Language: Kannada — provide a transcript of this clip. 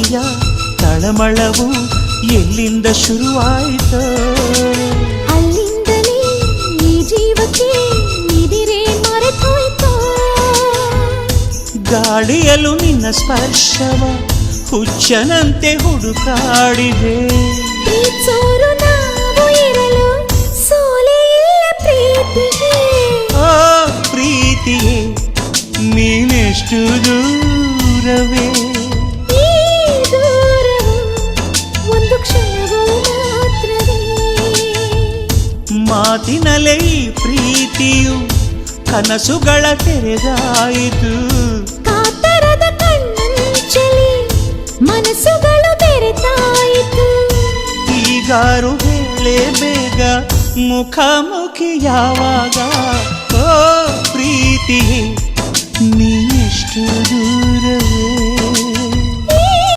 ಪ್ರೀತಿಯ ತಳಮಳವು ಎಲ್ಲಿಂದ ಶುರುವಾಯಿತೋ ಅಲ್ಲಿಂದಲೇ ಈ ಜೀವಕ್ಕೆ ಇದಿರೇ ಮರೆತೋಯ್ತೋ ಗಾಳಿಯಲು ನಿನ್ನ ಸ್ಪರ್ಶವ ಹುಚ್ಚನಂತೆ ಹುಡುಕಾಡಿದೆ ಪ್ರೀತ್ಸೋರು ನಾವು ಇರಲು ಸೋಲೇ ಇಲ್ಲ ಪ್ರೀತಿಗೆ ಓ ಪ್ರೀತಿಯೇ ನೀನೆಷ್ಟು ದೂರವೇ ಈ ದೂರವು ಒಂದು ಕ್ಷಣವೂ ಮಾತ್ರವೇ ಮಾತಿನಲ್ಲೇ ಈ ಪ್ರೀತಿಯು ಕನಸುಗಳ ತೆರೆದಾಯಿತು ಕಾತರದ ಕಣ್ಣಂಚಲಿ ಮನಸ್ಸುಗಳು ಬೆರೆತಾಯಿತು ಈಗಾರು ಹೇಳೆ ಬೇಗ ಮುಖಾಮುಖಿ ಯಾವಾಗ ಓ ಪ್ರೀತಿಯೇ ನೀನೆಷ್ಟು ದೂರವೇ